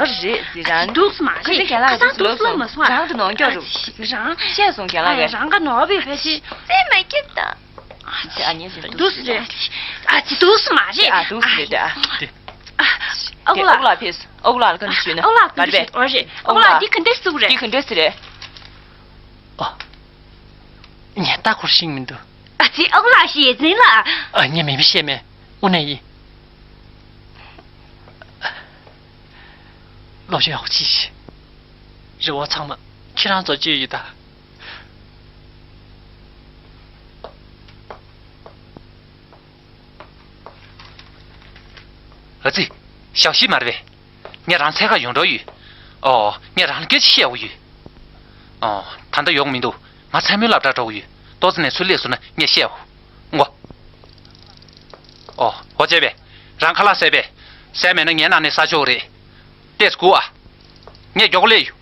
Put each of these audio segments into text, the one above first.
日自然都是嘛可以干那个都是么算让着弄叫住让先送干那个让个老板回去这没给的这啊你是都是的啊这都是嘛的啊都是的啊对欧拉皮斯欧拉跟去呢欧拉跟去而且欧拉你肯定是的你肯定是的哦你大伙姓名的啊这欧拉写真了你没写没我那一老学好记性让我唱嘛其他做记忆的儿子小心嘛的呗你让菜个用着鱼你让给写我鱼谈到用名度我才没拿不着鱼多子呢水里说呢你写我这边让看了这边下面的年男的撒酒的这是锅啊你要来有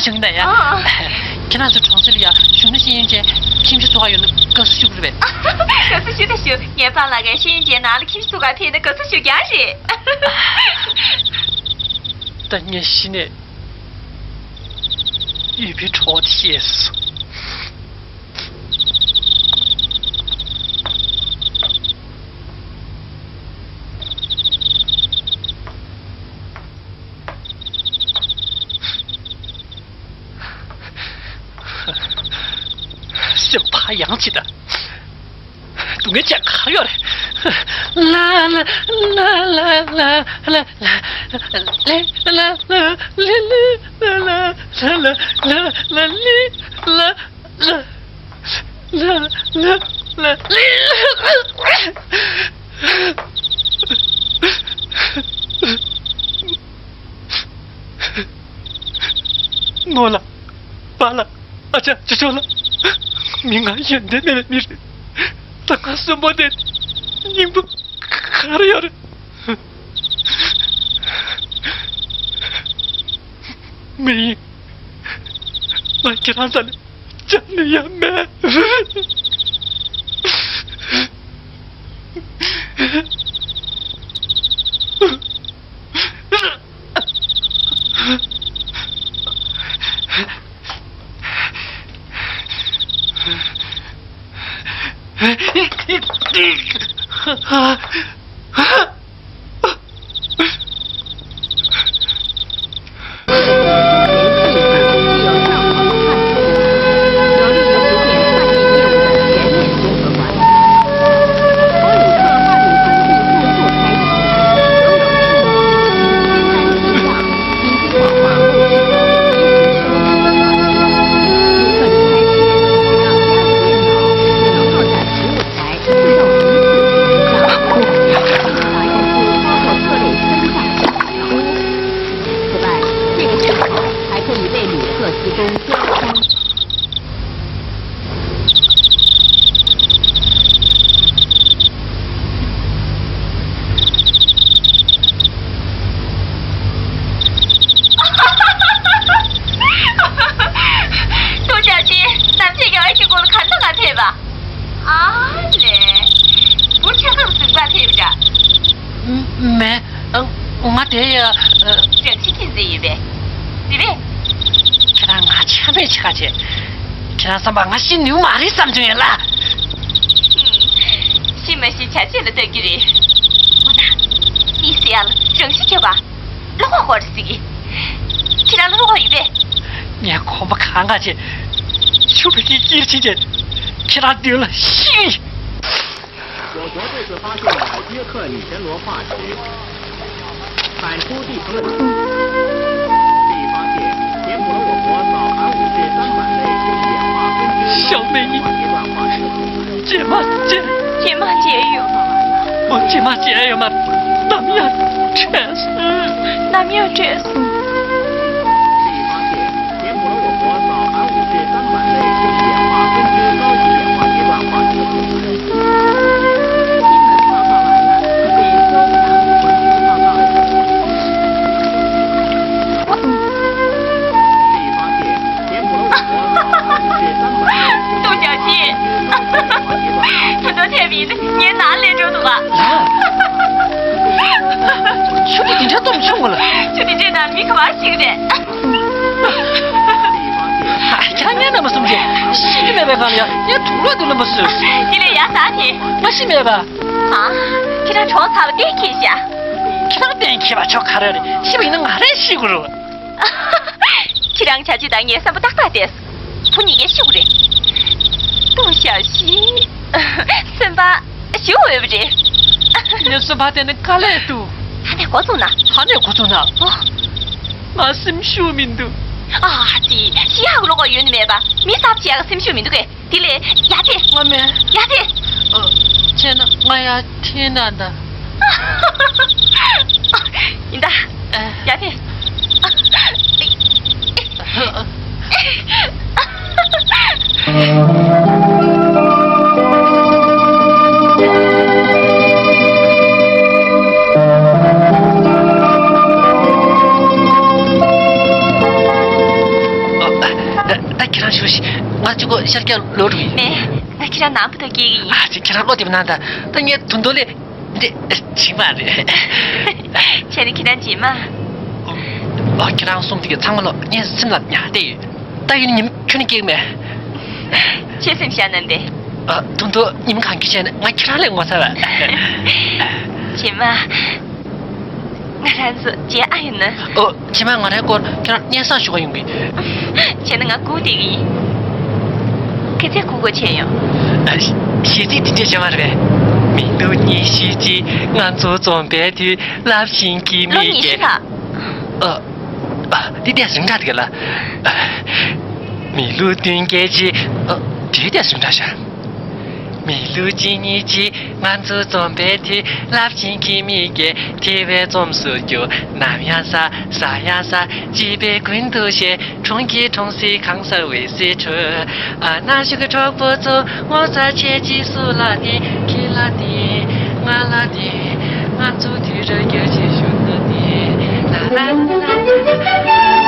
兄弟呀，看那是床这里啊，兄弟新人节，平时做好用的狗是修的呗。狗是修的修，年把那个新人节拿了平时做个片的狗是修家去。但你心里预备朝天死。是爬洋气的，都给讲卡了嘞！啦啦啦啦啦啦啦啦啦啦啦啦啦啦诺了，罢了，啊这说了。明俺演的那你是，他干什么的？你不看了呀？没，我给他咋的？真的呀没？我新牛马的三尊了。西门西恰见了这个人，我那，你死了，扔下去吧，老花花的死的，其他老花预备。你还可不看看去，就被给记起去，其他丢了，嘘。我国这次发现了约克女神螺化石，产出地层的地发现填补了我国早寒武志300类性演化分支小美女，解嘛解药，我解嘛解药嘛，那么样全是，那么样全是。地发现填补了我国早寒武志300类性演化分支高级演化阶段化石的组织。杜小姐，很多天米的，你哪来这多啊？兄弟，你这怎么凶我了？兄弟，这哪米可把行的？哎，看你那么生气，洗没办法了，你吐了都那么熟。你来压啥天？我洗没吧？啊，给他炒茶了，给看一下。给他点去吧，炒卡了的，洗不能俺来洗过了。这两下就当年三不打打的，不你给修的。杜小西，三八修会不着？你是把点的卡来读？还没过走呢？还没过走呢？哦，我什修名都？啊，这西下个那个院里面吧，没啥其他个什修名都给，地嘞压的。我没。压的。天哪，我呀天哪的。你的，压的。那给他休息，我这个想给他落注意。那给他拿不得给你。啊，这给他落地不难的，但你吞多了，这起码的。请你给他急嘛。给他送这个长了，你是什么娘的？但是你们劝你给没？确实想能的。东东，你们看给钱的，我给他来我才吧。起码，我然是接爱人呢。起码我那个给他年上学用的。钱能我鼓的你，可再鼓个钱哟。现在听见什么了呗？民路你司机，俺做装备的老心机米的。你是他？你点生产这个了？米路端给去，这点生产啥？米路今年去，俺做装备的老心机米的，体外总数就南样啥啥样啥，几百滚头些，冲击冲水抗晒为水车。那是个超不走，我在前几数拉的，去拉的，俺拉的，俺走的这有些兄弟。啦啦啦啦啦。